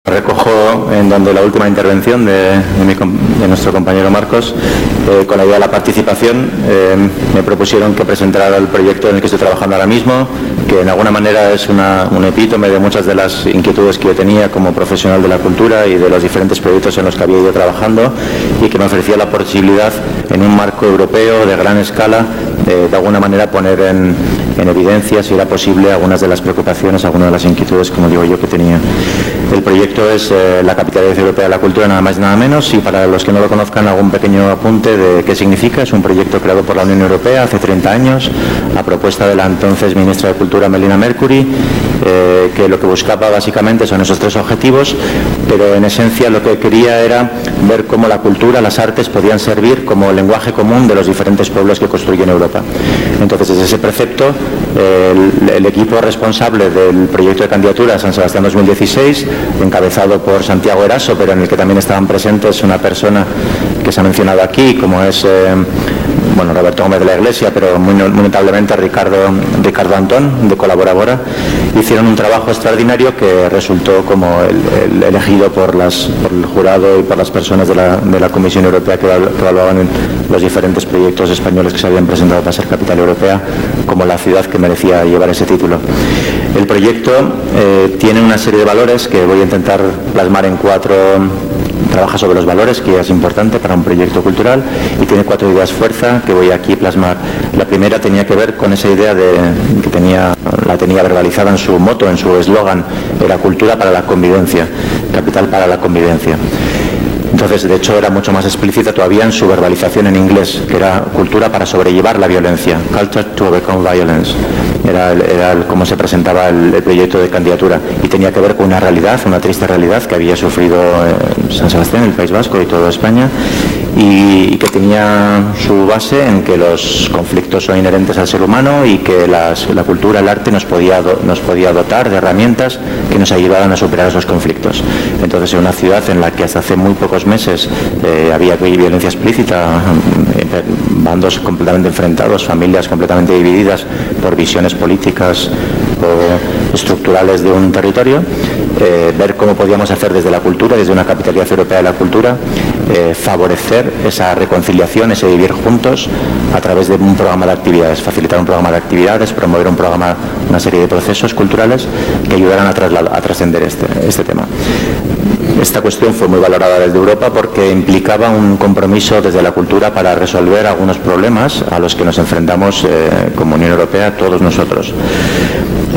Recojo en donde la última intervención de nuestro compañero Marcos, con la idea de la participación. Me propusieron que presentara el proyecto en el que estoy trabajando ahora mismo, que en alguna manera es un epítome de muchas de las inquietudes que yo tenía como profesional de la cultura y de los diferentes proyectos en los que había ido trabajando, y que me ofrecía la posibilidad, en un marco europeo de gran escala, de alguna manera poner en evidencia, si era posible, algunas de las preocupaciones, algunas de las inquietudes, como digo yo, que tenía. El proyecto es la Capitalidad Europea de la Cultura, nada más y nada menos, y para los que no lo conozcan, algún pequeño apunte de qué significa. Es un proyecto creado por la Unión Europea hace 30 años, a propuesta de la entonces ministra de Cultura, Melina Mercury, que lo que buscaba básicamente son esos tres objetivos, pero en esencia lo que quería era ver cómo la cultura, las artes, podían servir como lenguaje común de los diferentes pueblos que construyen Europa. Entonces, desde ese precepto, el equipo responsable del proyecto de candidatura San Sebastián 2016, encabezado por Santiago Eraso, pero en el que también estaban presentes una persona que se ha mencionado aquí, como es Roberto Gómez de la Iglesia, pero muy notablemente Ricardo Antón, de Colaboradora, hicieron un trabajo extraordinario que resultó como el elegido por el jurado y por las personas de la Comisión Europea que evaluaban los diferentes proyectos españoles que se habían presentado para ser capital europea, como la ciudad que merecía llevar ese título. El proyecto tiene una serie de valores que voy a intentar plasmar en 4. Trabaja sobre los valores, que es importante para un proyecto cultural, y tiene 4 ideas fuerza que voy aquí a plasmar. La primera tenía que ver con esa idea la tenía verbalizada en su moto, en su eslogan, era cultura para la convivencia, capital para la convivencia. Entonces, de hecho, era mucho más explícita todavía en su verbalización en inglés, que era cultura para sobrellevar la violencia, culture to overcome violence. Era cómo se presentaba el proyecto de candidatura, y tenía que ver con una realidad, una triste realidad que había sufrido San Sebastián, el País Vasco y toda España, y que tenía su base en que los conflictos son inherentes al ser humano y que la cultura, el arte nos podía dotar de herramientas que nos ayudaran a superar esos conflictos. Entonces, en una ciudad en la que hasta hace muy pocos meses había violencia explícita, bandos completamente enfrentados, familias completamente divididas por visiones políticas o estructurales de un territorio, ver cómo podíamos hacer desde la cultura, desde una capitalidad europea de la cultura, favorecer esa reconciliación, ese vivir juntos a través de un programa de actividades, facilitar un programa de actividades, promover una serie de procesos culturales que ayudaran a trascender este tema. Esta cuestión fue muy valorada desde Europa porque implicaba un compromiso desde la cultura para resolver algunos problemas a los que nos enfrentamos como Unión Europea todos nosotros.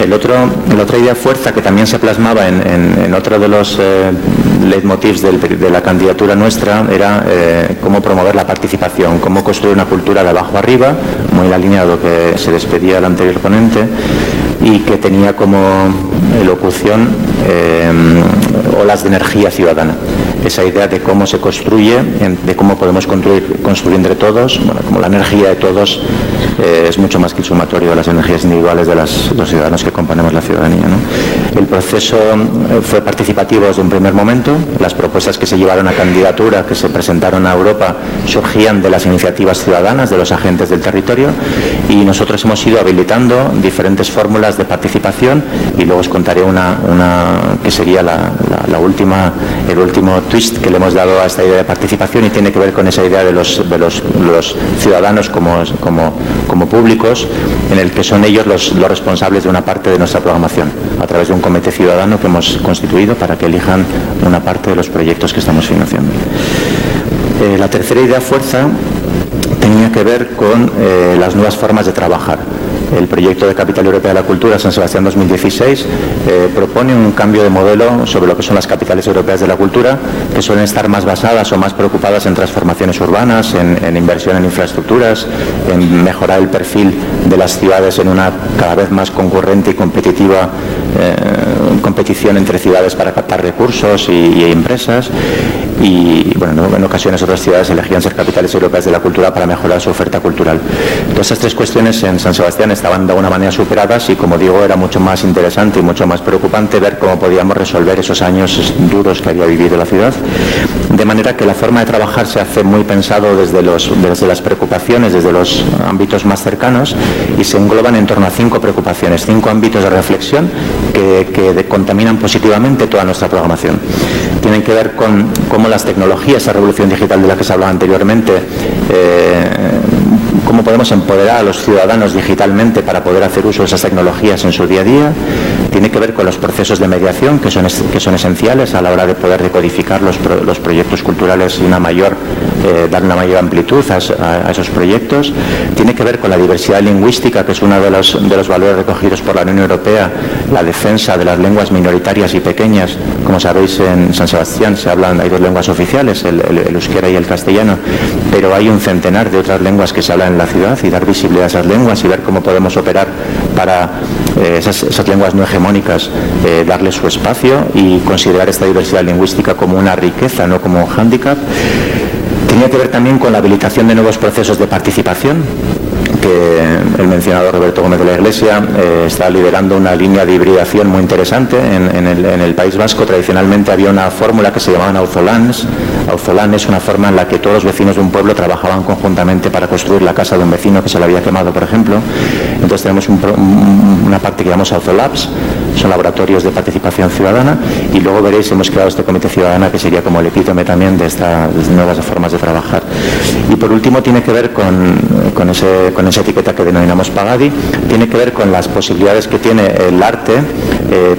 La otra idea fuerza que también se plasmaba en otro de los leitmotivs de la candidatura nuestra era cómo promover la participación, cómo construir una cultura de abajo arriba, muy en la línea de lo que se despedía el anterior ponente, y que tenía como elocución olas de energía ciudadana. Esa idea de cómo se construye, de cómo podemos construir entre todos, como la energía de todos es mucho más que el sumatorio de las energías individuales de los ciudadanos que componemos la ciudadanía, ¿no? El proceso fue participativo desde un primer momento. Las propuestas que se llevaron a candidatura, que se presentaron a Europa, surgían de las iniciativas ciudadanas, de los agentes del territorio, y nosotros hemos ido habilitando diferentes fórmulas de participación, y luego os contaré una que sería el último twist que le hemos dado a esta idea de participación, y tiene que ver con esa idea de los ciudadanos como públicos, en el que son ellos los responsables de una parte de nuestra programación, a través de un comité ciudadano que hemos constituido para que elijan una parte de los proyectos que estamos financiando. La tercera idea fuerza tenía que ver con las nuevas formas de trabajar. El proyecto de Capital Europea de la Cultura San Sebastián 2016 propone un cambio de modelo sobre lo que son las capitales europeas de la cultura, que suelen estar más basadas o más preocupadas en transformaciones urbanas, en inversión en infraestructuras, en mejorar el perfil de las ciudades en una cada vez más concurrente y competitiva competición entre ciudades para captar recursos y empresas. Y en ocasiones otras ciudades elegían ser capitales europeas de la cultura para mejorar su oferta cultural. Todas estas 3 cuestiones en San Sebastián estaban de alguna manera superadas, y como digo, era mucho más interesante y mucho más preocupante ver cómo podíamos resolver esos años duros que había vivido la ciudad, de manera que la forma de trabajar se hace muy pensado desde las preocupaciones, desde los ámbitos más cercanos, y se engloban en torno a 5 preocupaciones, 5 ámbitos de reflexión que que contaminan positivamente toda nuestra programación. Tienen que ver con cómo las tecnologías, esa revolución digital de la que se hablaba anteriormente, cómo podemos empoderar a los ciudadanos digitalmente para poder hacer uso de esas tecnologías en su día a día. Tiene que ver con los procesos de mediación que son esenciales a la hora de poder decodificar los proyectos culturales y dar una mayor amplitud a esos proyectos. Tiene que ver con la diversidad lingüística, que es uno de los valores recogidos por la Unión Europea, la defensa de las lenguas minoritarias y pequeñas. Como sabéis, en San Sebastián hay 2 lenguas oficiales, el euskera y el castellano, pero hay un centenar de otras lenguas que se hablan en la ciudad, y dar visibilidad a esas lenguas y ver cómo podemos operar para esas lenguas no hegemónicas, darles su espacio y considerar esta diversidad lingüística como una riqueza, no como un hándicap. Tenía que ver también con la habilitación de nuevos procesos de participación, que el mencionado Roberto Gómez de la Iglesia está liderando una línea de hibridación muy interesante. En el País Vasco tradicionalmente había una fórmula que se llamaba auzolans. Auzolán es una forma en la que todos los vecinos de un pueblo trabajaban conjuntamente para construir la casa de un vecino que se le había quemado, por ejemplo. Entonces tenemos una parte que llamamos Auzolabs, son laboratorios de participación ciudadana, y luego veréis, hemos creado este comité ciudadana que sería como el epítome también de estas nuevas formas de trabajar. Y por último tiene que ver con esa etiqueta que denominamos Pagadi, tiene que ver con las posibilidades que tiene el arte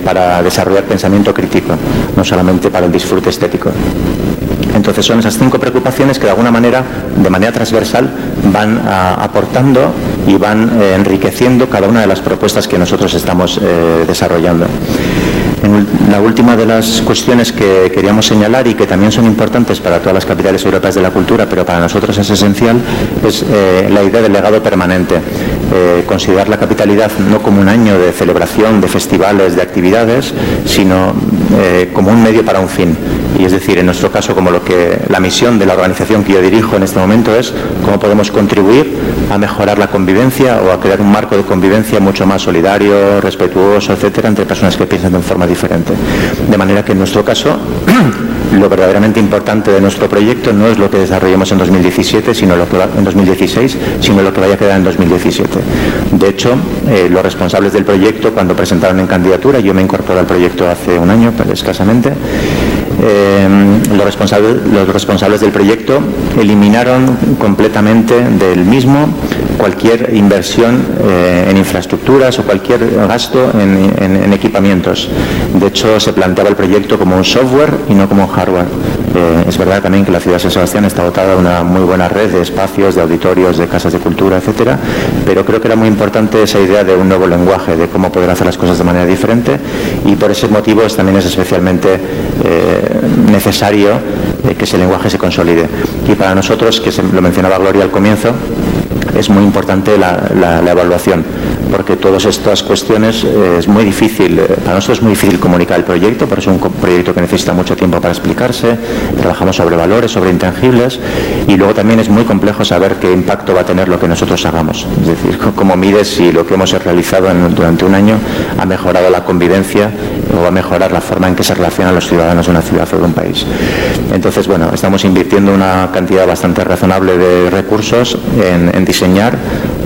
para desarrollar pensamiento crítico, no solamente para el disfrute estético. Entonces son esas 5 preocupaciones que de alguna manera, de manera transversal, van aportando y van enriqueciendo cada una de las propuestas que nosotros estamos desarrollando. La última de las cuestiones que queríamos señalar y que también son importantes para todas las capitales europeas de la cultura, pero para nosotros es esencial, es la idea del legado permanente. Considerar la capitalidad no como un año de celebración, de festivales, de actividades, sino como un medio para un fin. Y es decir, en nuestro caso, como la misión de la organización que yo dirijo en este momento es cómo podemos contribuir a mejorar la convivencia o a crear un marco de convivencia mucho más solidario, respetuoso, etcétera, entre personas que piensan de forma diferente. De manera que en nuestro caso lo verdaderamente importante de nuestro proyecto no es lo que desarrollemos en 2017, en 2016, sino lo que vaya a quedar en 2017. De hecho, los responsables del proyecto, cuando presentaron en candidatura, yo me incorporé al proyecto hace un año, escasamente, los responsables del proyecto eliminaron completamente del mismo cualquier inversión en infraestructuras o cualquier gasto en equipamientos. De hecho, se planteaba el proyecto como un software y no como un hardware. Es verdad también que la ciudad de San Sebastián está dotada de una muy buena red de espacios, de auditorios, de casas de cultura, etcétera, pero creo que era muy importante esa idea de un nuevo lenguaje, de cómo poder hacer las cosas de manera diferente, y por ese motivo también es especialmente necesario que ese lenguaje se consolide. Y para nosotros, que lo mencionaba Gloria al comienzo, es muy importante la evaluación, porque todas estas cuestiones es muy difícil, para nosotros es muy difícil comunicar el proyecto, por eso es un proyecto que necesita mucho tiempo para explicarse, trabajamos sobre valores, sobre intangibles, y luego también es muy complejo saber qué impacto va a tener lo que nosotros hagamos, es decir, cómo mides si lo que hemos realizado durante un año ha mejorado la convivencia o va a mejorar la forma en que se relacionan los ciudadanos de una ciudad o de un país. Entonces, bueno, estamos invirtiendo una cantidad bastante razonable de recursos en diseñar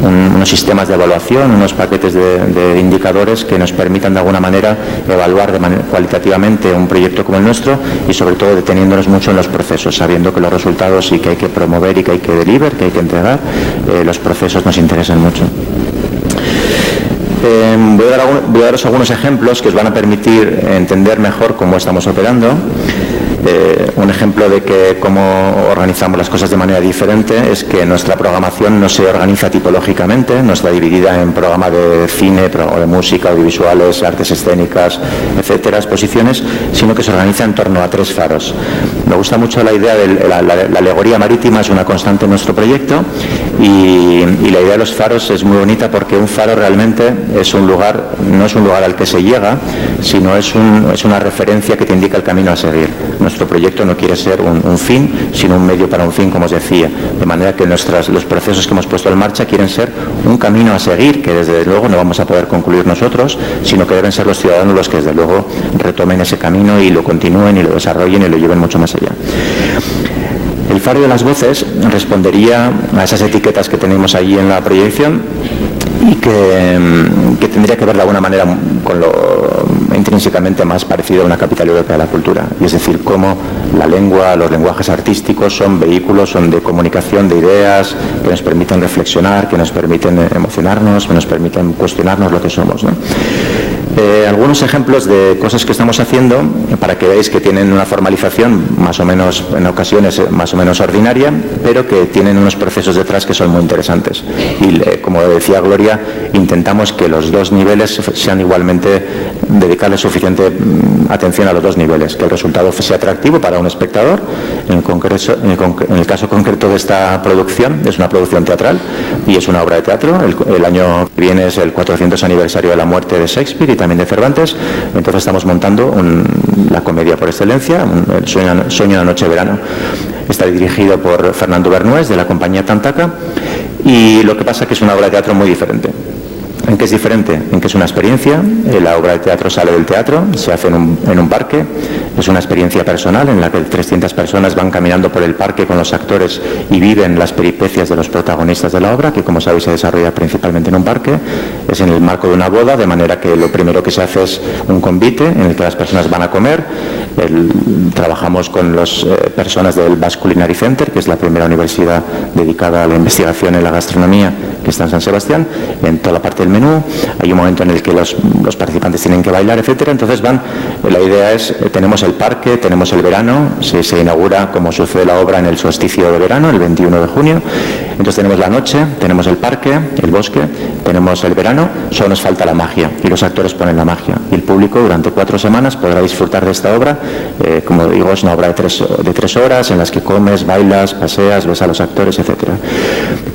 unos sistemas de evaluación, unos paquetes de indicadores que nos permitan de alguna manera evaluar cualitativamente un proyecto como el nuestro, y sobre todo deteniéndonos mucho en los procesos, sabiendo que los resultados sí que hay que promover y que hay que deliver, que hay que entregar. Los procesos nos interesan mucho. Voy a daros algunos ejemplos que os van a permitir entender mejor cómo estamos operando. Un ejemplo de que cómo organizamos las cosas de manera diferente es que nuestra programación no se organiza tipológicamente, no está dividida en programa de cine o de música, audiovisuales, artes escénicas, etcétera, exposiciones, sino que se organiza en torno a 3 faros. Me gusta mucho la idea de la alegoría marítima, es una constante en nuestro proyecto, y la idea de los faros es muy bonita, porque un faro realmente no es un lugar al que se llega, sino es una referencia que te indica el camino a seguir. Nuestro proyecto no quiere ser un fin, sino un medio para un fin, como os decía. De manera que los procesos que hemos puesto en marcha quieren ser un camino a seguir, que desde luego no vamos a poder concluir nosotros, sino que deben ser los ciudadanos los que desde luego retomen ese camino y lo continúen y lo desarrollen y lo lleven mucho más allá. El faro de las voces respondería a esas etiquetas que tenemos allí en la proyección, y que tendría que ver de alguna manera con intrínsecamente más parecido a una capital europea de la cultura. Y es decir, cómo la lengua, los lenguajes artísticos son vehículos, son de comunicación de ideas que nos permiten reflexionar, que nos permiten emocionarnos, que nos permiten cuestionarnos lo que somos, ¿no? Algunos ejemplos de cosas que estamos haciendo para que veáis que tienen una formalización más o menos, en ocasiones más o menos ordinaria, pero que tienen unos procesos detrás que son muy interesantes. Y como decía Gloria, intentamos que los dos niveles sean igualmente, dedicarle suficiente atención a los dos niveles, que el resultado sea atractivo para un espectador. En el caso concreto de esta producción, es una producción teatral y es una obra de teatro. El año que viene es el 400 aniversario de la muerte de Shakespeare y también de Cervantes. Entonces estamos montando la comedia por excelencia, el Sueño de una noche de verano. Está dirigido por Fernando Bernués, de la compañía Tantaca, y lo que pasa es que es una obra de teatro muy diferente. ¿En qué es diferente? En que es una experiencia. La obra de teatro sale del teatro, se hace en un parque. Es una experiencia personal en la que 300 personas van caminando por el parque con los actores y viven las peripecias de los protagonistas de la obra, que como sabéis se desarrolla principalmente en un parque. Es en el marco de una boda, de manera que lo primero que se hace es un convite en el que las personas van a comer. Trabajamos con las personas del Basque Culinary Center, que es la primera universidad dedicada a la investigación en la gastronomía que está en San Sebastián, en toda la parte del menú. Hay un momento en el que los participantes tienen que bailar, etcétera. Entonces la idea es, tenemos el parque, tenemos el verano, se inaugura, como sucede la obra, en el solsticio de verano, el 21 de junio. Entonces tenemos la noche, tenemos el parque, el bosque, tenemos el verano, solo nos falta la magia, y los actores ponen la magia. Y el público durante 4 semanas podrá disfrutar de esta obra. Como digo, es una obra de 3 horas en las que comes, bailas, paseas, ves a los actores, etcétera.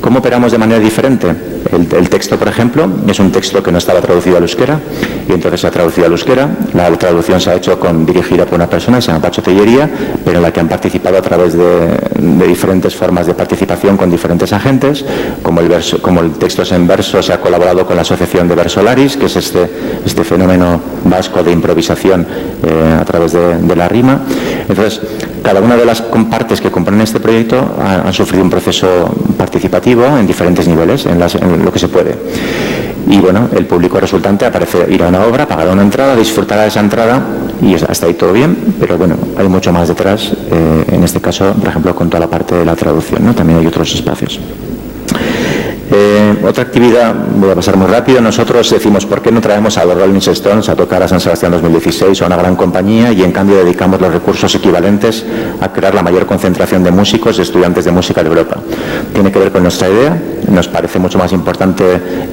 ¿Cómo operamos de manera diferente? El texto, por ejemplo, es un texto que no estaba traducido al euskera, y entonces se ha traducido al euskera. La traducción se ha hecho dirigida por una persona, se llama Pacho Tellería, pero en la que han participado a través de diferentes formas de participación con diferentes agentes. Como el texto es en verso, se ha colaborado con la Asociación de Versolaris, que es este fenómeno vasco de improvisación a través de la rima. Entonces, cada una de las partes que componen este proyecto han sufrido un proceso participativo en diferentes niveles, en lo que se puede. Y bueno, el público resultante irá a una obra, pagará una entrada, disfrutará de esa entrada, y hasta ahí todo bien, pero bueno, hay mucho más detrás, en este caso, por ejemplo, con toda la parte de la traducción, ¿no? También hay otros espacios. Otra actividad, voy a pasar muy rápido. Nosotros decimos, ¿por qué no traemos a los Rolling Stones a tocar a San Sebastián 2016 o a una gran compañía, y en cambio dedicamos los recursos equivalentes a crear la mayor concentración de músicos y estudiantes de música de Europa? Tiene que ver con nuestra idea. Nos parece mucho más importante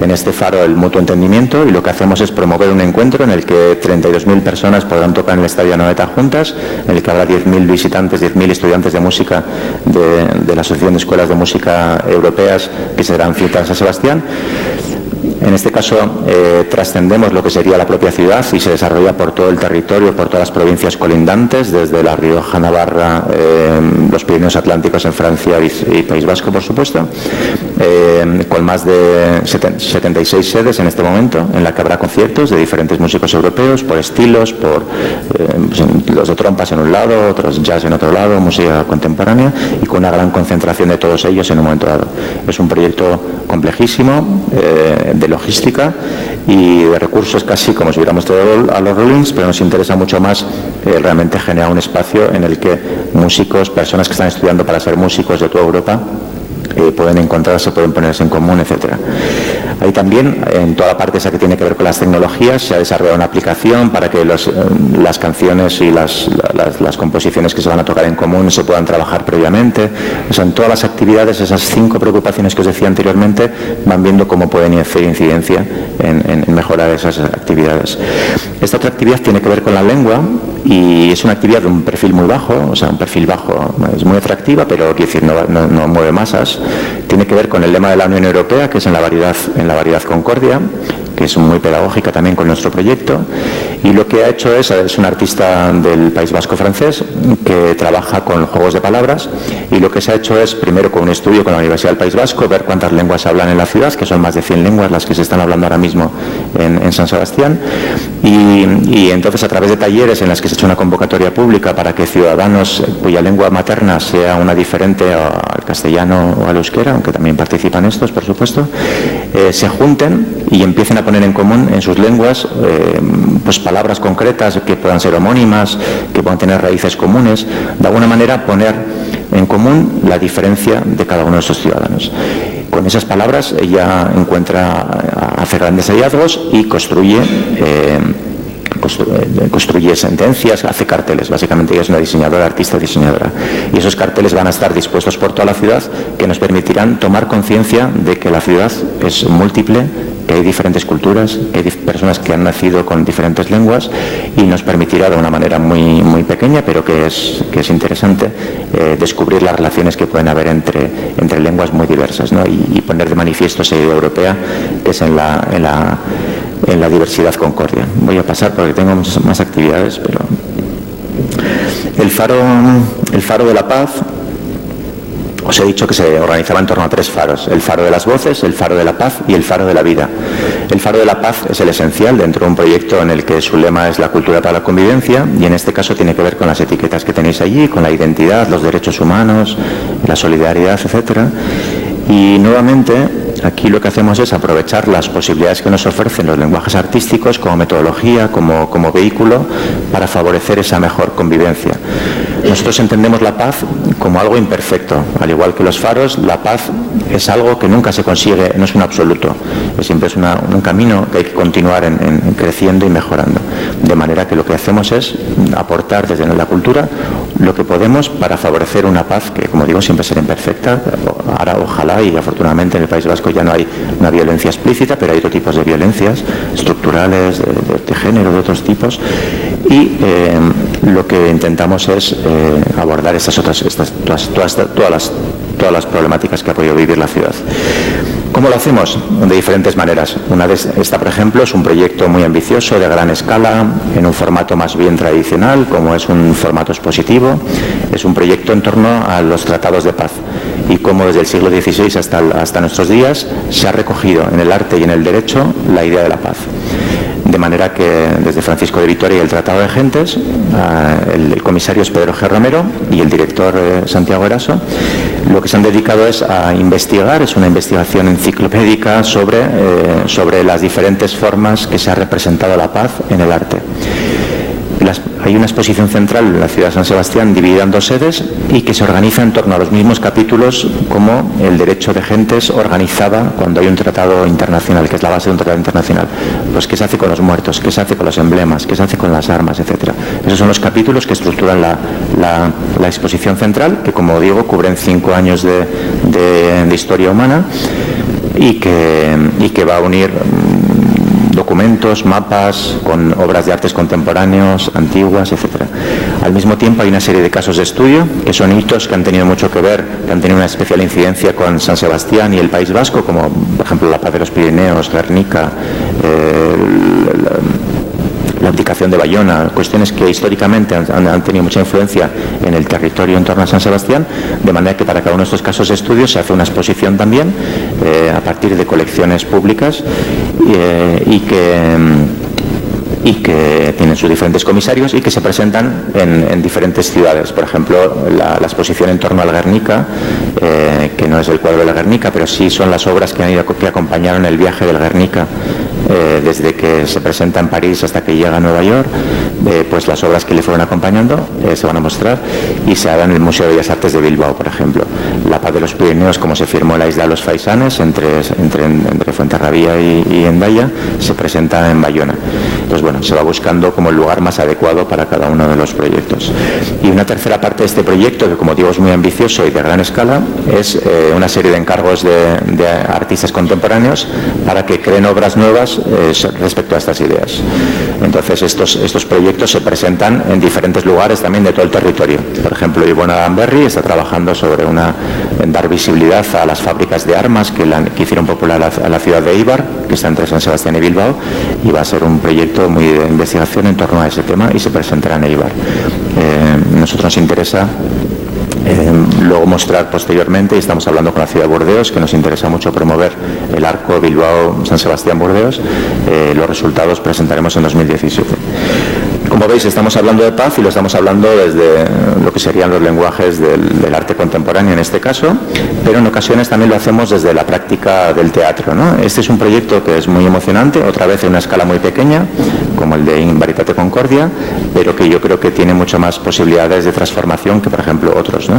en este faro el mutuo entendimiento, y lo que hacemos es promover un encuentro en el que 32.000 personas podrán tocar en el Estadio Anoeta juntas, en el que habrá 10.000 visitantes, 10.000 estudiantes de música de la Asociación de Escuelas de Música Europeas, que serán cita en San Sebastián. En este caso trascendemos lo que sería la propia ciudad y se desarrolla por todo el territorio, por todas las provincias colindantes, desde La Rioja, Navarra, los Pirineos Atlánticos en Francia y País Vasco, por supuesto, con más de 76 sedes en este momento, en la que habrá conciertos de diferentes músicos europeos, por estilos, por los de trompas en un lado, otros jazz en otro lado, música contemporánea, y con una gran concentración de todos ellos en un momento dado. Es un proyecto complejísimo, de logística y de recursos, casi como si hubiéramos traído a los Rollins, pero nos interesa mucho más realmente generar un espacio en el que músicos, personas que están estudiando para ser músicos de toda Europa, pueden encontrarse, pueden ponerse en común, etcétera. Ahí también, en toda la parte esa que tiene que ver con las tecnologías, se ha desarrollado una aplicación para que las canciones y las composiciones que se van a tocar en común se puedan trabajar previamente. O sea, en todas las actividades, esas 5 preocupaciones que os decía anteriormente, van viendo cómo pueden hacer incidencia en mejorar esas actividades. Esta otra actividad tiene que ver con la lengua, y es una actividad de un perfil muy bajo, o sea, un perfil bajo, es muy atractiva, pero quiero decir, no mueve masas. Tiene que ver con el lema de la Unión Europea, que es en la variedad concordia, que es muy pedagógica también con nuestro proyecto, y lo que ha hecho es un artista del País Vasco francés que trabaja con juegos de palabras, y lo que se ha hecho es, primero con un estudio con la Universidad del País Vasco, ver cuántas lenguas se hablan en la ciudad, que son más de 100 lenguas las que se están hablando ahora mismo en San Sebastián, y entonces a través de talleres en las que se ha hecho una convocatoria pública para que ciudadanos cuya lengua materna sea una diferente al castellano o al euskera, aunque también participan estos, por supuesto, se junten y empiecen a poner en común en sus lenguas pues palabras concretas que puedan ser homónimas, que puedan tener raíces comunes, de alguna manera poner en común la diferencia de cada uno de esos ciudadanos. Con esas palabras ella hace grandes hallazgos y construye sentencias, hace carteles. Básicamente ella es una diseñadora, artista diseñadora. Y esos carteles van a estar dispuestos por toda la ciudad, que nos permitirán tomar conciencia de que la ciudad es múltiple, que hay diferentes culturas, que hay personas que han nacido con diferentes lenguas, y nos permitirá de una manera muy, muy pequeña, pero que es interesante, descubrir las relaciones que pueden haber entre lenguas muy diversas, ¿no? Y poner de manifiesto esa idea europea que es en la diversidad concordia. Voy a pasar porque tengo muchas más actividades, pero el faro de la paz, os he dicho que se organizaba en torno a 3 faros: el faro de las voces, el faro de la paz y el faro de la vida. El faro de la paz es el esencial dentro de un proyecto en el que su lema es la cultura para la convivencia, y en este caso tiene que ver con las etiquetas que tenéis allí, con la identidad, los derechos humanos, la solidaridad, etcétera. Y nuevamente aquí lo que hacemos es aprovechar las posibilidades que nos ofrecen los lenguajes artísticos como metodología, como vehículo para favorecer esa mejor convivencia. Nosotros entendemos la paz como algo imperfecto. Al igual que los faros, la paz es algo que nunca se consigue, no es un absoluto. Siempre es un camino que hay que continuar en creciendo y mejorando. De manera que lo que hacemos es aportar desde la cultura lo que podemos para favorecer una paz que, como digo, siempre será imperfecta. Ahora, ojalá, y afortunadamente en el País Vasco ya no hay una violencia explícita, pero hay otros tipos de violencias estructurales, de género, de otros tipos. Y lo que intentamos es abordar todas las problemáticas que ha podido vivir la ciudad. ¿Cómo lo hacemos? De diferentes maneras. Esta, por ejemplo, es un proyecto muy ambicioso, de gran escala, en un formato más bien tradicional, como es un formato expositivo. Es un proyecto en torno a los tratados de paz y cómo desde el siglo XVI hasta nuestros días se ha recogido en el arte y en el derecho la idea de la paz. De manera que desde Francisco de Vitoria y el Tratado de Gentes, el comisario es Pedro G. Romero y el director Santiago Eraso, lo que se han dedicado es a investigar, es una investigación enciclopédica sobre las diferentes formas que se ha representado la paz en el arte. Hay una exposición central en la ciudad de San Sebastián dividida en 2 sedes y que se organiza en torno a los mismos capítulos como el derecho de gentes organizaba cuando hay un tratado internacional, que es la base de un tratado internacional. Pues qué se hace con los muertos, qué se hace con los emblemas, qué se hace con las armas, etcétera. Esos son los capítulos que estructuran la exposición central, que, como digo, cubren 5 años de historia humana y que va a unir documentos, mapas, con obras de artes contemporáneos, antiguas, etcétera. Al mismo tiempo hay una serie de casos de estudio que son hitos que han tenido mucho que ver, que han tenido una especial incidencia con San Sebastián y el País Vasco, como por ejemplo la paz de los Pirineos, Guernica, la abdicación de Bayona, cuestiones que históricamente han tenido mucha influencia en el territorio en torno a San Sebastián, de manera que para cada uno de estos casos de estudio se hace una exposición también a partir de colecciones públicas y que tienen sus diferentes comisarios y que se presentan en diferentes ciudades. Por ejemplo, la exposición en torno al Guernica, que no es el cuadro del Guernica, pero sí son las obras que acompañaron el viaje del Guernica, desde que se presenta en París hasta que llega a Nueva York, pues las obras que le fueron acompañando se van a mostrar y se harán en el Museo de Bellas Artes de Bilbao, por ejemplo. La paz de los Pirineos, como se firmó en la isla de los Faisanes, entre Fuenterrabía y Hendaya, se presenta en Bayona. Entonces, bueno, se va buscando como el lugar más adecuado para cada uno de los proyectos. Y una tercera parte de este proyecto, que como digo es muy ambicioso y de gran escala, es una serie de encargos de artistas contemporáneos para que creen obras nuevas respecto a estas ideas. Entonces, estos proyectos se presentan en diferentes lugares también de todo el territorio. Por ejemplo, Ivonne Adamberry está trabajando en dar visibilidad a las fábricas de armas que hicieron popular a la ciudad de Eibar, que está entre San Sebastián y Bilbao, y va a ser un proyecto muy de investigación en torno a ese tema y se presentará en Eibar. Nosotros nos interesa luego mostrar posteriormente, y estamos hablando con la ciudad de Burdeos, que nos interesa mucho promover el arco Bilbao-San Sebastián-Burdeos. Los resultados presentaremos en 2017. Como veis, estamos hablando de paz y lo estamos hablando desde lo que serían los lenguajes del arte contemporáneo en este caso, pero en ocasiones también lo hacemos desde la práctica del teatro, ¿no? Este es un proyecto que es muy emocionante, otra vez en una escala muy pequeña, como el de In Veritate Concordia, pero que yo creo que tiene mucho más posibilidades de transformación que, por ejemplo, otros, ¿no?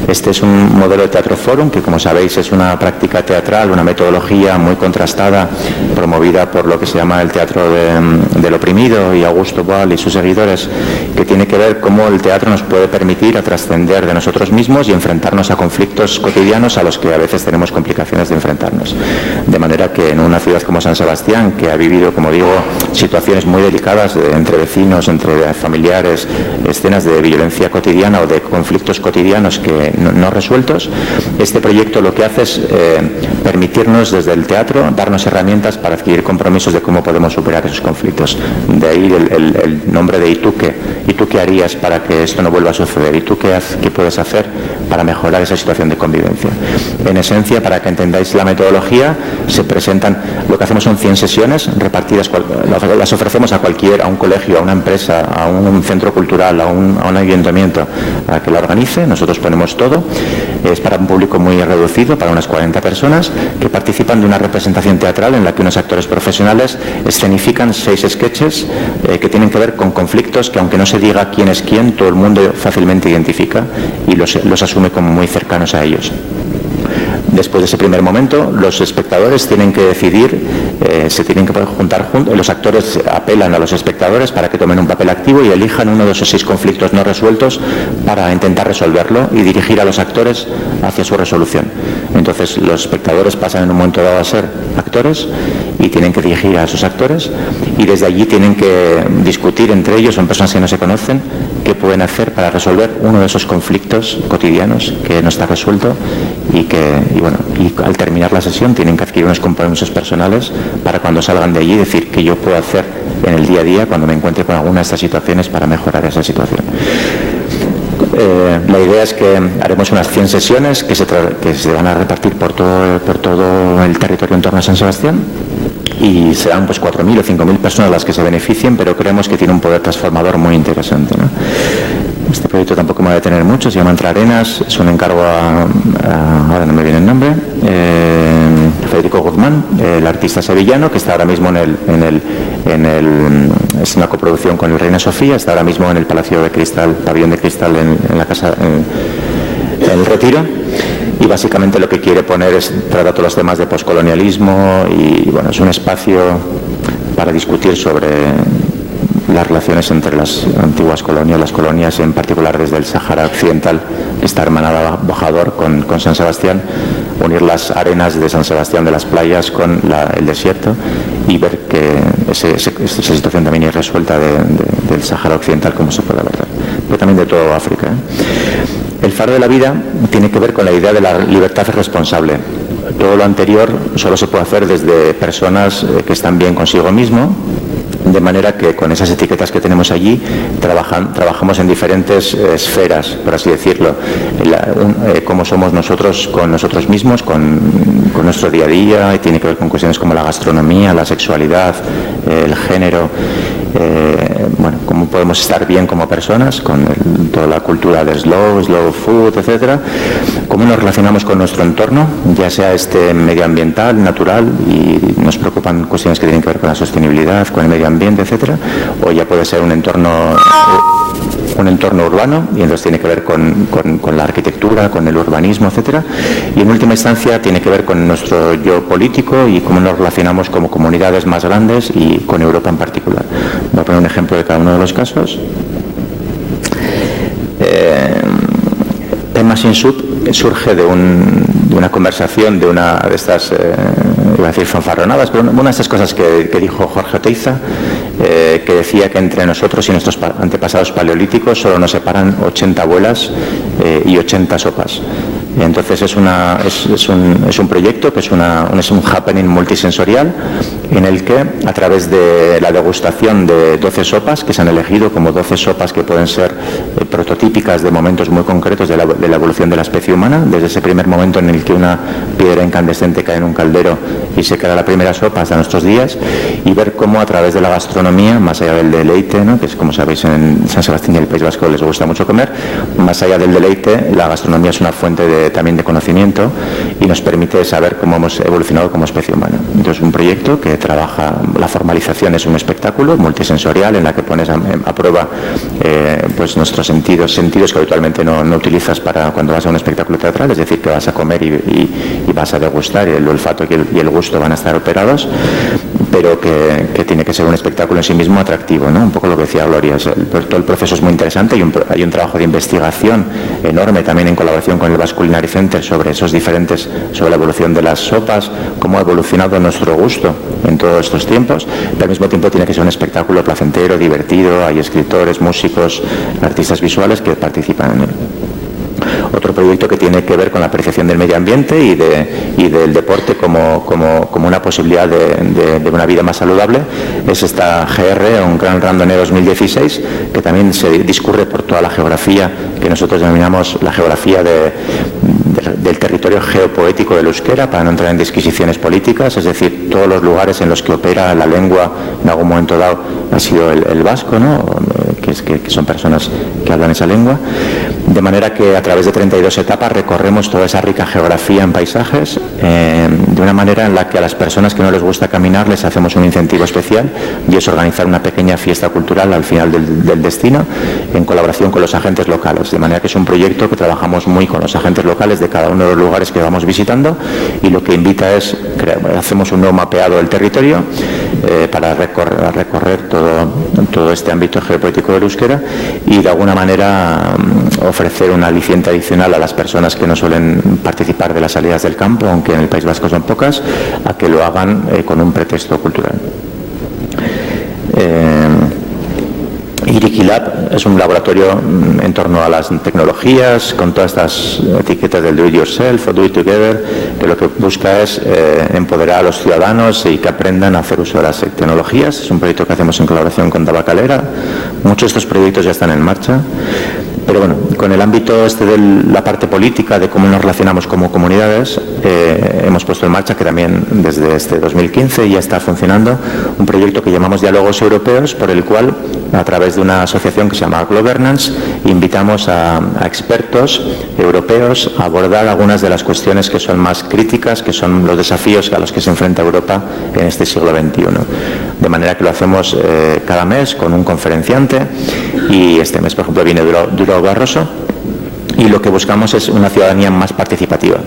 Este es un modelo de Teatro Forum que, como sabéis, es una práctica teatral, una metodología muy contrastada, promovida por lo que se llama el teatro del oprimido y Augusto Boal y sus seguidores, que tiene que ver cómo el teatro nos puede permitir a trascender de nosotros mismos y enfrentarnos a conflictos cotidianos a los que a veces tenemos complicaciones de enfrentarnos. De manera que en una ciudad como San Sebastián, que ha vivido, como digo, situaciones muy delicadas entre vecinos, entre familiares, escenas de violencia cotidiana o de conflictos cotidianos que no resueltos, este proyecto lo que hace es permitirnos desde el teatro darnos herramientas para adquirir compromisos de cómo podemos superar esos conflictos. De ahí el nombre de ¿y tú qué? ¿Y tú qué harías para que esto no vuelva a suceder? ¿Y tú qué puedes hacer para mejorar esa situación de convivencia? En esencia, para que entendáis la metodología, se presentan, lo que hacemos son 100 sesiones repartidas, las ofrecemos a un colegio, a una empresa, a un centro cultural, a un ayuntamiento, para que la organice. Nosotros ponemos todo. Es para un público muy reducido, para unas 40 personas, que participan de una representación teatral en la que unos actores profesionales escenifican 6 sketches que tienen que ver con conflictos que, aunque no se diga quién es quién, todo el mundo fácilmente identifica y los asume como muy cercanos a ellos. Después de ese primer momento, los espectadores tienen que decidir, se tienen que juntar juntos, los actores apelan a los espectadores para que tomen un papel activo y elijan uno de esos 6 conflictos no resueltos para intentar resolverlo y dirigir a los actores hacia su resolución. Entonces, los espectadores pasan en un momento dado a ser actores y tienen que dirigir a esos actores, y desde allí tienen que discutir entre ellos, son personas que no se conocen, qué pueden hacer para resolver uno de esos conflictos cotidianos que no está resuelto, y al terminar la sesión tienen que adquirir unos compromisos personales para, cuando salgan de allí, decir qué yo puedo hacer en el día a día cuando me encuentre con alguna de estas situaciones para mejorar esa situación. La idea es que haremos unas 100 sesiones que se van a repartir por todo el territorio en torno a San Sebastián, y serán pues 4.000 o 5.000 personas las que se beneficien, pero creemos que tiene un poder transformador muy interesante, ¿no? Este proyecto tampoco me va a detener mucho, se llama Entre Arenas, es un encargo ahora no me viene el nombre, Federico Guzmán, el artista sevillano, que está ahora mismo es una coproducción con el Reina Sofía, está ahora mismo en el Palacio de Cristal, Pabellón de Cristal, en la casa, en el Retiro. Y básicamente lo que quiere poner es tratar todos los temas de poscolonialismo y, bueno, es un espacio para discutir sobre las relaciones entre las antiguas colonias, las colonias en particular desde el Sáhara Occidental, que está hermanada Bojador con San Sebastián, unir las arenas de San Sebastián de las playas con el desierto y ver que esa situación también irresuelta del Sáhara Occidental, cómo se puede abordar, pero también de toda África, El faro de la vida tiene que ver con la idea de la libertad responsable. Todo lo anterior solo se puede hacer desde personas que están bien consigo mismo, de manera que con esas etiquetas que tenemos allí trabajamos en diferentes esferas, por así decirlo, cómo somos nosotros con nosotros mismos, con nuestro día a día, y tiene que ver con cuestiones como la gastronomía, la sexualidad, el género, cómo podemos estar bien como personas, con toda la cultura de slow food, etcétera, cómo nos relacionamos con nuestro entorno, ya sea medioambiental, natural, y nos preocupan cuestiones que tienen que ver con la sostenibilidad, con el medio ambiente, etcétera, o ya puede ser un entorno urbano, y entonces tiene que ver con la arquitectura, con el urbanismo, etcétera, y en última instancia tiene que ver con nuestro yo político y cómo nos relacionamos como comunidades más grandes y con Europa en particular. Voy a poner un ejemplo de cada uno de los casos. Tema Sin Sud surge de una conversación, de una de estas, iba a decir fanfarronadas, pero una de estas cosas que dijo Jorge Oteiza, que decía que entre nosotros y nuestros antepasados paleolíticos solo nos separan 80 abuelas y 80 sopas. Entonces es un proyecto que es un happening multisensorial en el que, a través de la degustación de 12 sopas que se han elegido como 12 sopas que pueden ser prototípicas de momentos muy concretos de la evolución de la especie humana, desde ese primer momento en el que una piedra incandescente cae en un caldero y se crea la primera sopa hasta nuestros días, y ver cómo a través de la gastronomía, más allá del deleite, ¿no?, que es, como sabéis, en San Sebastián y el País Vasco les gusta mucho comer, más allá del deleite, la gastronomía es una fuente de también de conocimiento y nos permite saber cómo hemos evolucionado como especie humana. Entonces, un proyecto que trabaja, la formalización es un espectáculo multisensorial en la que pones a prueba pues nuestros sentidos que habitualmente no utilizas para cuando vas a un espectáculo teatral, es decir, que vas a comer y vas a degustar, y el olfato y el gusto van a estar operados, pero que tiene que ser un espectáculo en sí mismo atractivo, ¿no? Un poco lo que decía Gloria, todo el proceso es muy interesante y hay un trabajo de investigación enorme también en colaboración con el Basque Culinary Center sobre la evolución de las sopas, cómo ha evolucionado nuestro gusto en todos estos tiempos, pero al mismo tiempo tiene que ser un espectáculo placentero, divertido, hay escritores, músicos, artistas visuales que participan en él. Otro proyecto que tiene que ver con la percepción del medio ambiente y del deporte como una posibilidad de una vida más saludable es esta GR, un Gran Randonnée 2016, que también se discurre por toda la geografía que nosotros denominamos la geografía del territorio geopoético del euskera, para no entrar en disquisiciones políticas, es decir, todos los lugares en los que opera la lengua en algún momento dado ha sido el vasco, ¿no? Que son personas que hablan esa lengua, de manera que a través de 32 etapas recorremos toda esa rica geografía en paisajes, de una manera en la que a las personas que no les gusta caminar les hacemos un incentivo especial, y es organizar una pequeña fiesta cultural al final del destino en colaboración con los agentes locales, de manera que es un proyecto que trabajamos muy con los agentes locales de cada uno de los lugares que vamos visitando, y lo que invita es, hacemos un nuevo mapeado del territorio para recorrer todo este ámbito geopolítico del euskera y de alguna manera ofrecer un aliciente adicional a las personas que no suelen participar de las salidas del campo, aunque en el País Vasco son pocas, a que lo hagan con un pretexto cultural. Irikilab es un laboratorio en torno a las tecnologías, con todas estas etiquetas del do it yourself o do it together, que lo que busca es empoderar a los ciudadanos y que aprendan a hacer uso de las tecnologías. Es un proyecto que hacemos en colaboración con Tabacalera. Muchos de estos proyectos ya están en marcha. Pero bueno, con el ámbito de la parte política, de cómo nos relacionamos como comunidades, hemos puesto en marcha, que también desde este 2015 ya está funcionando, un proyecto que llamamos Diálogos Europeos, por el cual, a través de una asociación que se llama Governance, invitamos a expertos europeos a abordar algunas de las cuestiones que son más críticas, que son los desafíos a los que se enfrenta Europa en este siglo XXI. De manera que lo hacemos cada mes con un conferenciante, y este mes, por ejemplo, viene Durao Barroso, y lo que buscamos es una ciudadanía más participativa.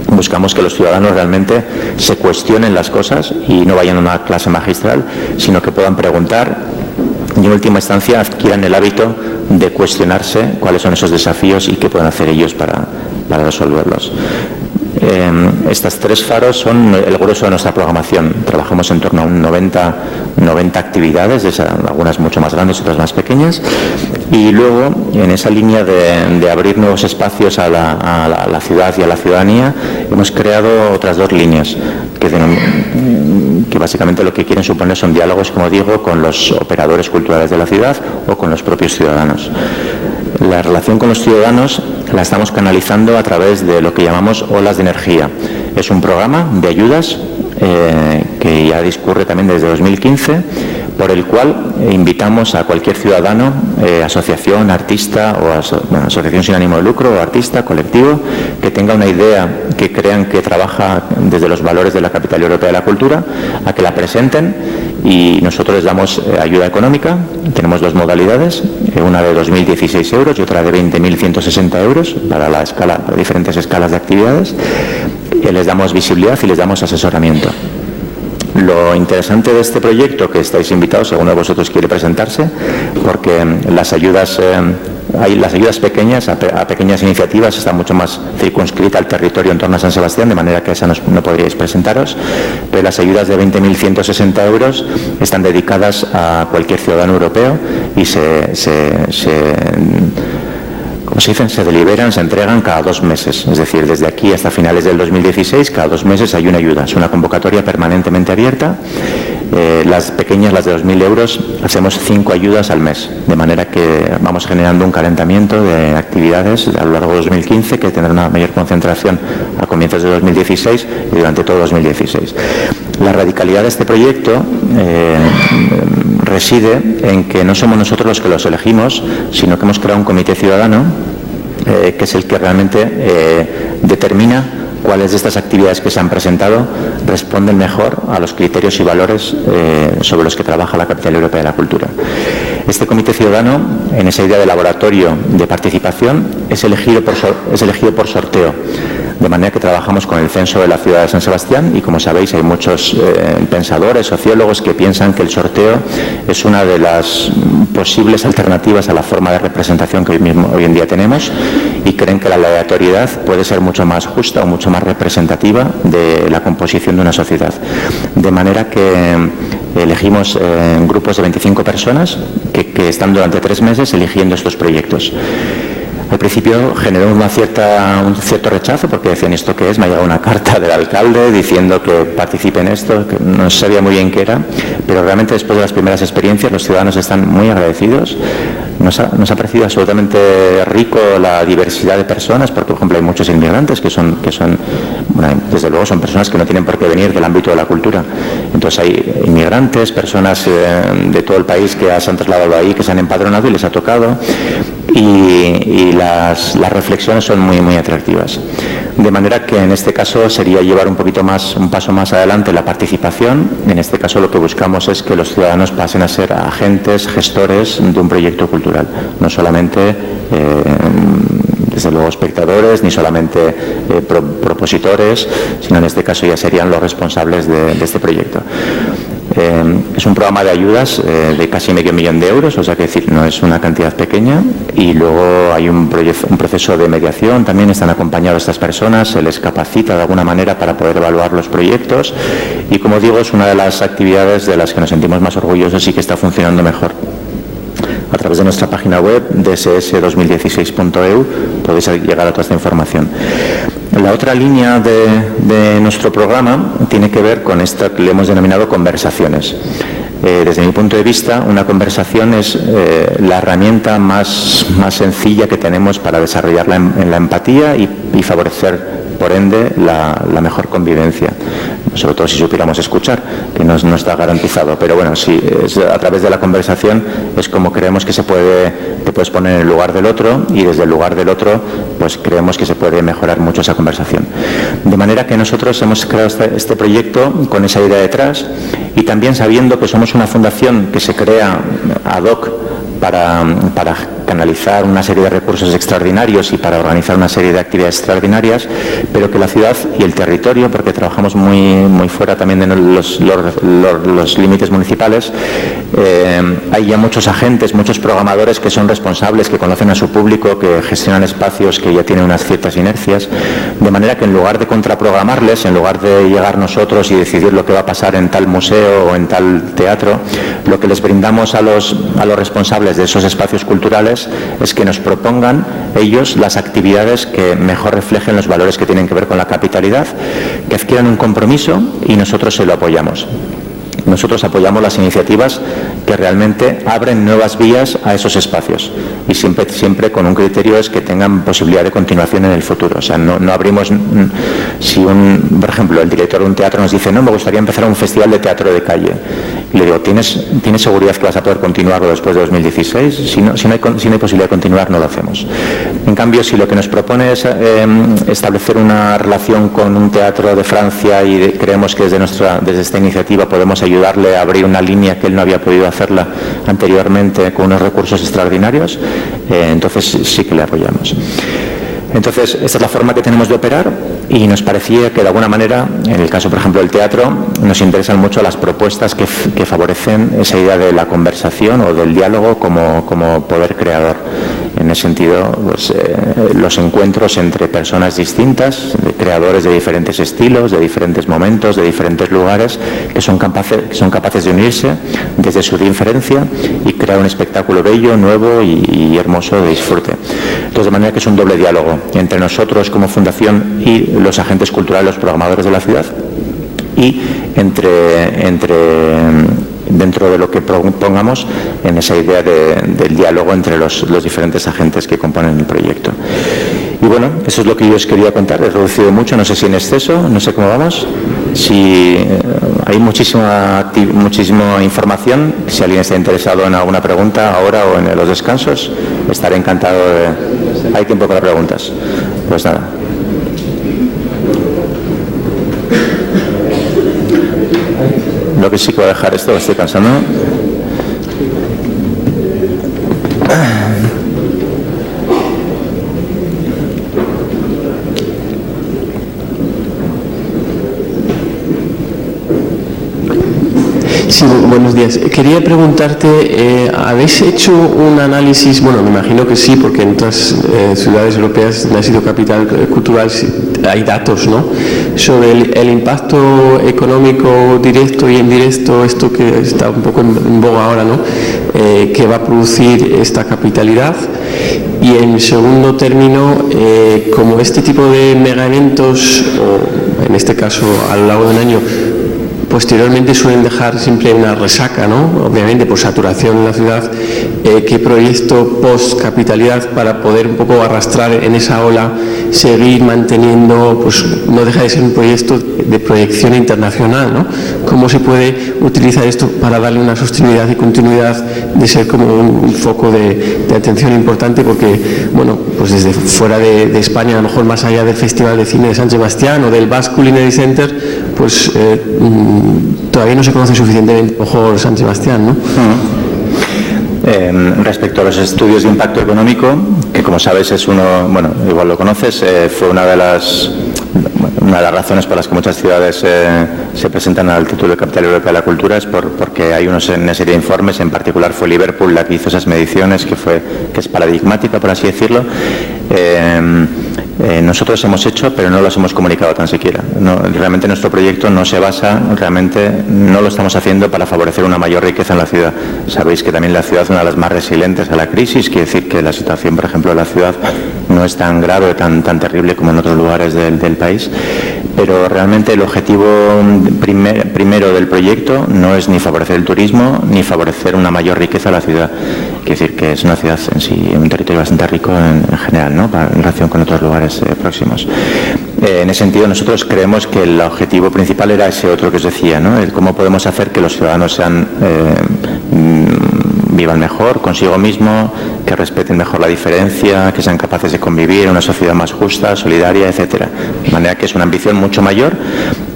Buscamos que los ciudadanos realmente se cuestionen las cosas y no vayan a una clase magistral, sino que puedan preguntar y en última instancia adquieran el hábito de cuestionarse cuáles son esos desafíos y qué pueden hacer ellos para resolverlos. Estas tres faros son el grueso de nuestra programación. Trabajamos en torno a un 90 actividades, algunas mucho más grandes, otras más pequeñas, y luego en esa línea de abrir nuevos espacios a la ciudad y a la ciudadanía, hemos creado otras dos líneas que básicamente lo que quieren suponer son diálogos, como digo, con los operadores culturales de la ciudad o con los propios ciudadanos. La relación con los ciudadanos la estamos canalizando a través de lo que llamamos Olas de Energía. Es un programa de ayudas que ya discurre también desde 2015, por el cual invitamos a cualquier ciudadano, asociación, artista o asociación sin ánimo de lucro o artista, colectivo, que tenga una idea que crean que trabaja desde los valores de la Capital Europea de la Cultura, a que la presenten y nosotros les damos ayuda económica. Tenemos dos modalidades, una de 2.016 euros y otra de 20.160 euros para diferentes escalas de actividades. Les damos visibilidad y les damos asesoramiento. Lo interesante de este proyecto, que estáis invitados, si alguno de vosotros quiere presentarse, porque las ayudas pequeñas, a pequeñas iniciativas, está mucho más circunscrita al territorio en torno a San Sebastián, de manera que a esa no podríais presentaros, pero las ayudas de 20.160 euros están dedicadas a cualquier ciudadano europeo y se deliberan, se entregan cada 2 meses, es decir, desde aquí hasta finales del 2016, cada 2 meses hay una ayuda, es una convocatoria permanentemente abierta. Las pequeñas, las de 2.000 euros, hacemos 5 ayudas al mes, de manera que vamos generando un calentamiento de actividades a lo largo de 2015 que tendrá una mayor concentración a comienzos de 2016 y durante todo 2016. La radicalidad de este proyecto reside en que no somos nosotros los que los elegimos, sino que hemos creado un comité ciudadano que es el que realmente determina cuáles de estas actividades que se han presentado responden mejor a los criterios y valores sobre los que trabaja la Capital Europea de la Cultura. Este Comité Ciudadano, en esa idea de laboratorio de participación, es elegido por sorteo, de manera que trabajamos con el censo de la ciudad de San Sebastián y, como sabéis, hay muchos pensadores, sociólogos que piensan que el sorteo es una de las posibles alternativas a la forma de representación que hoy en día tenemos y creen que la aleatoriedad puede ser mucho más justa o mucho más representativa de la composición de una sociedad. De manera que elegimos grupos de 25 personas que están durante 3 meses eligiendo estos proyectos. Al principio generó un cierto rechazo porque decían, ¿esto qué es? Me ha llegado una carta del alcalde diciendo que participe en esto, que no sabía muy bien qué era, pero realmente después de las primeras experiencias los ciudadanos están muy agradecidos. Nos ha parecido absolutamente rico la diversidad de personas, porque por ejemplo hay muchos inmigrantes que son bueno, desde luego son personas que no tienen por qué venir del ámbito de la cultura. Entonces hay inmigrantes, personas de todo el país que se han trasladado ahí, que se han empadronado y les ha tocado. Y las reflexiones son muy, muy atractivas. De manera que en este caso sería llevar un paso más adelante la participación. En este caso lo que buscamos es que los ciudadanos pasen a ser agentes, gestores de un proyecto cultural, no solamente desde luego espectadores, ni solamente propositores, sino en este caso ya serían los responsables de este proyecto. Es un programa de ayudas de casi medio millón de euros, o sea que decir, no es una cantidad pequeña, y luego hay un proceso de mediación, también están acompañados estas personas, se les capacita de alguna manera para poder evaluar los proyectos y, como digo, es una de las actividades de las que nos sentimos más orgullosos y que está funcionando mejor. A través de nuestra página web, dss2016.eu, podéis llegar a toda esta información. La otra línea de nuestro programa tiene que ver con esta que le hemos denominado conversaciones. Desde mi punto de vista, una conversación es la herramienta más sencilla que tenemos para desarrollarla en la empatía y favorecer, por ende, la mejor convivencia. Sobre todo si supiéramos escuchar, que no está garantizado. Pero bueno, sí, a través de la conversación es como creemos que te puedes poner en el lugar del otro, y desde el lugar del otro pues creemos que se puede mejorar mucho esa conversación. De manera que nosotros hemos creado este proyecto con esa idea detrás, y también sabiendo que somos una fundación que se crea ad hoc para canalizar una serie de recursos extraordinarios y para organizar una serie de actividades extraordinarias, pero que la ciudad y el territorio, porque trabajamos muy fuera también de los límites municipales, hay ya muchos agentes, muchos programadores que son responsables, que conocen a su público, que gestionan espacios que ya tienen unas ciertas inercias, de manera que en lugar de contraprogramarles, en lugar de llegar nosotros y decidir lo que va a pasar en tal museo o en tal teatro, lo que les brindamos a los responsables de esos espacios culturales es que nos propongan ellos las actividades que mejor reflejen los valores que tienen que ver con la capitalidad, que adquieran un compromiso y nosotros se lo apoyamos. Nosotros apoyamos las iniciativas que realmente abren nuevas vías a esos espacios, y siempre con un criterio es que tengan posibilidad de continuación en el futuro. O sea, no abrimos, si por ejemplo el director de un teatro nos dice, no, me gustaría empezar un festival de teatro de calle, y le digo, ¿tienes seguridad que vas a poder continuarlo después de 2016? Si no hay posibilidad de continuar, no lo hacemos. En cambio, si lo que nos propone es establecer una relación con un teatro de Francia y creemos que desde esta iniciativa podemos ayudarle a abrir una línea que él no había podido hacerla anteriormente con unos recursos extraordinarios, entonces sí que le apoyamos. Entonces, esta es la forma que tenemos de operar, y nos parecía que de alguna manera, en el caso por ejemplo del teatro, nos interesan mucho las propuestas que favorecen esa idea de la conversación o del diálogo como poder creador. En ese sentido, pues, los encuentros entre personas distintas, de creadores de diferentes estilos, de diferentes momentos, de diferentes lugares, que son capaces de unirse desde su diferencia y crear un espectáculo bello, nuevo y hermoso de disfrute. Entonces, de manera que es un doble diálogo entre nosotros como fundación y los agentes culturales, los programadores de la ciudad, y dentro de lo que propongamos en esa idea del diálogo entre los diferentes agentes que componen el proyecto. Y bueno, eso es lo que yo os quería contar. He reducido mucho, no sé si en exceso, no sé cómo vamos. Si hay muchísima información, si alguien está interesado en alguna pregunta ahora o en los descansos, estaré encantado de Hay tiempo para preguntas. Pues nada. Lo que sí que voy a dejar esto, lo estoy cansando. Sí, buenos días. Quería preguntarte, ¿habéis hecho un análisis? Bueno, me imagino que sí, porque en otras ciudades europeas ha sido capital cultural, hay datos, ¿no?, sobre el impacto económico directo y indirecto, esto que está un poco en boga ahora, ¿no?, que va a producir esta capitalidad. Y en segundo término, como este tipo de mega eventos, o en este caso a lo largo de un año, posteriormente suelen dejar siempre una resaca, ¿no?, obviamente por saturación en la ciudad, ¿qué proyecto post-capitalidad para poder un poco arrastrar en esa ola, seguir manteniendo, pues no deja de ser un proyecto de proyección internacional, ¿no? ¿Cómo se puede utilizar esto para darle una sostenibilidad y continuidad de ser como un foco de atención importante? Porque, bueno, pues desde fuera de España, a lo mejor más allá del Festival de Cine de San Sebastián o del Basque Culinary Center, pues todavía no se conoce suficientemente, mejor San Sebastián, ¿no? Respecto a los estudios de impacto económico, que como sabes es uno, bueno, igual lo conoces, fue una de las razones por las que muchas ciudades se presentan al título de Capital Europea de la Cultura, es porque hay una serie de informes, en particular fue Liverpool la que hizo esas mediciones, que es paradigmática, por así decirlo. Nosotros hemos hecho, pero no los hemos comunicado tan siquiera. Realmente nuestro proyecto no se basa, realmente no lo estamos haciendo para favorecer una mayor riqueza en la ciudad. Sabéis que también la ciudad es una de las más resilientes a la crisis, quiere decir que la situación, por ejemplo, de la ciudad no es tan grave, tan terrible como en otros lugares del país, pero realmente el objetivo primero del proyecto no es ni favorecer el turismo ni favorecer una mayor riqueza a la ciudad. Quiere decir que es una ciudad en sí, un territorio bastante rico en general, ¿no?, en relación con otros lugares próximos. En ese sentido, nosotros creemos que el objetivo principal era ese otro que os decía, ¿no?, el cómo podemos hacer que los ciudadanos vivan mejor consigo mismo, que respeten mejor la diferencia, que sean capaces de convivir en una sociedad más justa, solidaria, etcétera. De manera que es una ambición mucho mayor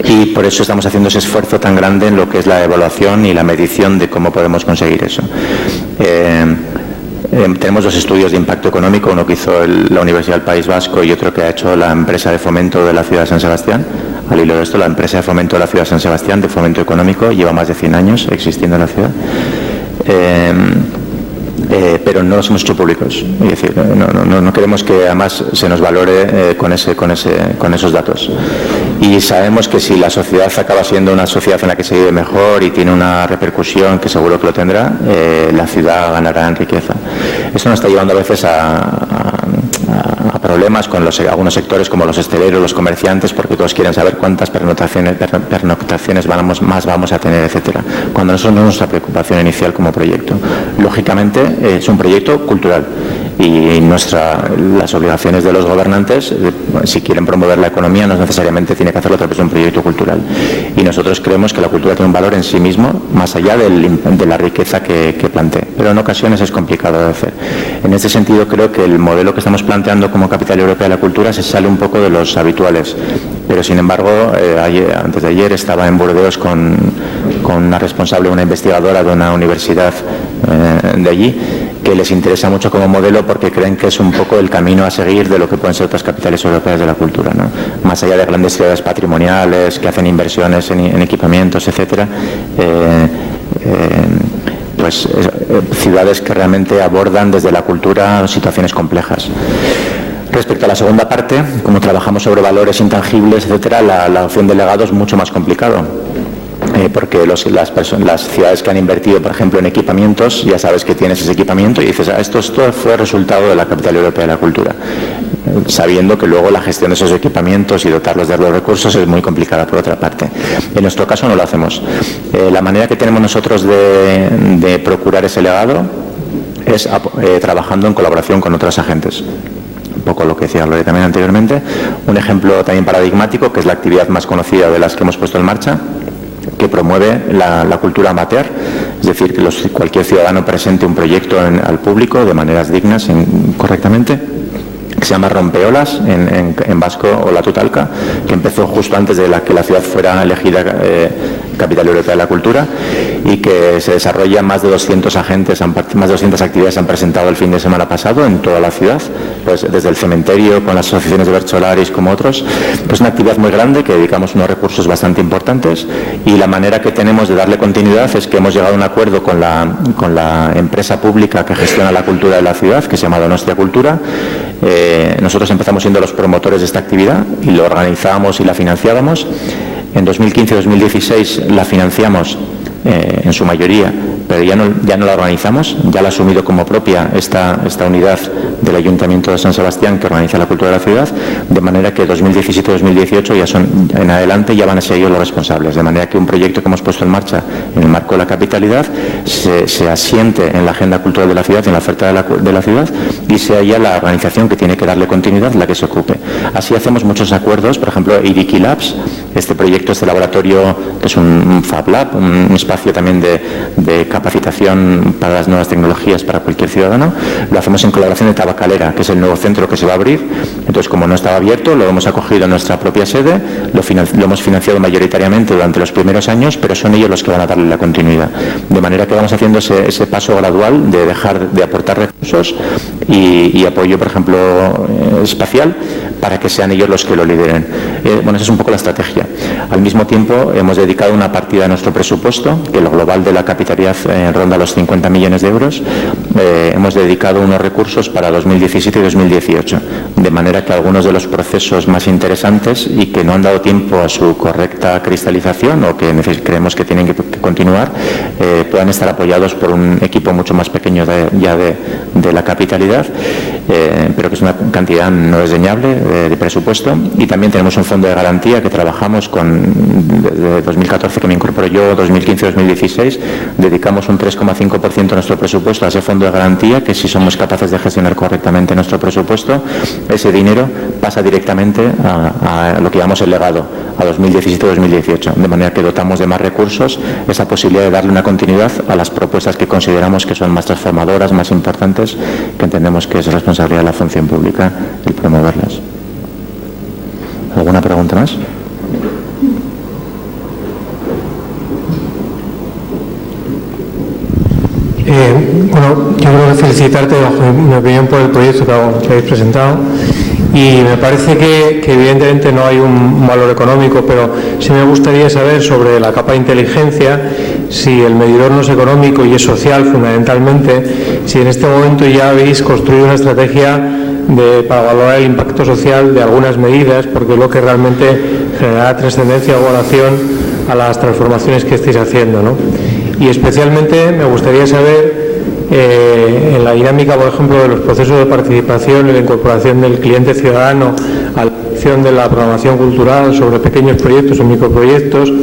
y por eso estamos haciendo ese esfuerzo tan grande en lo que es la evaluación y la medición de cómo podemos conseguir eso. Tenemos dos estudios de impacto económico, uno que hizo la Universidad del País Vasco y otro que ha hecho la empresa de fomento de la ciudad de San Sebastián. Al hilo de esto, la empresa de fomento de la ciudad de San Sebastián, de fomento económico, lleva más de 100 años existiendo en la ciudad. Pero no los hemos hecho públicos. Es decir, no queremos que además se nos valore con esos datos. Y sabemos que si la sociedad acaba siendo una sociedad en la que se vive mejor y tiene una repercusión, que seguro que lo tendrá, la ciudad ganará en riqueza. Esto nos está llevando a veces a problemas con algunos sectores como los hosteleros, los comerciantes, porque todos quieren saber cuántas pernoctaciones más vamos a tener, etcétera, cuando eso no es nuestra preocupación inicial como proyecto. Lógicamente es un proyecto cultural y las obligaciones de los gobernantes, si quieren promover la economía, no necesariamente tiene que hacerlo a través de un proyecto cultural. Y nosotros creemos que la cultura tiene un valor en sí mismo, más allá de la riqueza que plantee. Pero en ocasiones es complicado de hacer. En este sentido, creo que el modelo que estamos planteando como Capital Europea de la Cultura se sale un poco de los habituales. Pero, sin embargo, antes de ayer estaba en Burdeos con una responsable, una investigadora de una universidad de allí, que les interesa mucho como modelo porque creen que es un poco el camino a seguir de lo que pueden ser otras capitales europeas de la cultura, ¿no? Más allá de grandes ciudades patrimoniales que hacen inversiones en equipamientos, etcétera, ciudades que realmente abordan desde la cultura situaciones complejas. Respecto a la segunda parte, como trabajamos sobre valores intangibles, etcétera, la opción de legado es mucho más complicado. Porque las ciudades que han invertido, por ejemplo, en equipamientos, ya sabes que tienes ese equipamiento y dices, esto fue resultado de la Capital Europea de la Cultura, sabiendo que luego la gestión de esos equipamientos y dotarlos de los recursos es muy complicada por otra parte. En nuestro caso no lo hacemos. La manera que tenemos nosotros de procurar ese legado es trabajando en colaboración con otros agentes. Un poco lo que decía Gloria también anteriormente. Un ejemplo también paradigmático, que es la actividad más conocida de las que hemos puesto en marcha, que promueve la cultura amateur, es decir, que cualquier ciudadano presente un proyecto al público de maneras dignas, correctamente, que se llama Rompeolas, en vasco, o la Tutalca, que empezó justo antes de que la ciudad fuera elegida Capital Europea de la Cultura, y que se desarrolla. Más de 200 agentes, más de 200 actividades han presentado el fin de semana pasado en toda la ciudad, pues desde el cementerio, con las asociaciones de Bercholaris como otros. Pues una actividad muy grande que dedicamos unos recursos bastante importantes, y la manera que tenemos de darle continuidad es que hemos llegado a un acuerdo con la empresa pública que gestiona la cultura de la ciudad, que se llama Donostia Cultura. Nosotros empezamos siendo los promotores de esta actividad y lo organizábamos y la financiábamos. En 2015-2016 la financiamos en su mayoría, pero ya no la organizamos, ya la ha asumido como propia esta unidad del Ayuntamiento de San Sebastián, que organiza la cultura de la ciudad, de manera que 2017-2018 ya son en adelante, ya van a ser ellos los responsables, de manera que un proyecto que hemos puesto en marcha en el marco de la capitalidad se asiente en la agenda cultural de la ciudad, en la oferta de la ciudad, y sea ya la organización que tiene que darle continuidad la que se ocupe. Así hacemos muchos acuerdos, por ejemplo, Iriki Labs, este proyecto, este laboratorio que es un Fab Lab, un espacio también de capacitación para las nuevas tecnologías para cualquier ciudadano. Lo hacemos en colaboración de Tabacalera, que es el nuevo centro que se va a abrir. Entonces, como no estaba abierto, lo hemos acogido en nuestra propia sede, lo hemos financiado mayoritariamente durante los primeros años, pero son ellos los que van a darle la continuidad. De manera que vamos haciendo ese paso gradual de dejar de aportar recursos y apoyo, por ejemplo, espacial, para que sean ellos los que lo lideren. Bueno, esa es un poco la estrategia. Al mismo tiempo, hemos dedicado una partida de nuestro presupuesto, que lo global de la capitalidad ronda los 50 millones de euros. Hemos dedicado unos recursos para 2017 y 2018, de manera que algunos de los procesos más interesantes y que no han dado tiempo a su correcta cristalización o que creemos que tienen que continuar, puedan estar apoyados por un equipo mucho más pequeño de la capitalidad, pero que es una cantidad no desdeñable de presupuesto. Y también tenemos un fondo de garantía que trabajamos desde 2014, que me incorporo yo, 2015-2016, dedicamos un 3,5% de nuestro presupuesto a ese fondo de garantía, que si somos capaces de gestionar correctamente nuestro presupuesto, ese dinero pasa directamente a lo que llamamos el legado, a 2017-2018, de manera que dotamos de más recursos esa posibilidad de darle una continuidad a las propuestas que consideramos que son más transformadoras, más importantes, que entendemos que es responsabilidad de la función pública el promoverlas. ¿Alguna pregunta más? Bueno, yo creo que felicitarte, bajo mi opinión, por el proyecto que habéis presentado, y me parece que evidentemente no hay un valor económico, pero sí me gustaría saber sobre la capa de inteligencia, si el medidor no es económico y es social fundamentalmente, si en este momento ya habéis construido una estrategia para valorar el impacto social de algunas medidas, porque es lo que realmente generará trascendencia o evaluación a las transformaciones que estáis haciendo, ¿no? Y especialmente me gustaría saber, en la dinámica, por ejemplo, de los procesos de participación y la incorporación del cliente ciudadano a la elección de la programación cultural sobre pequeños proyectos o microproyectos,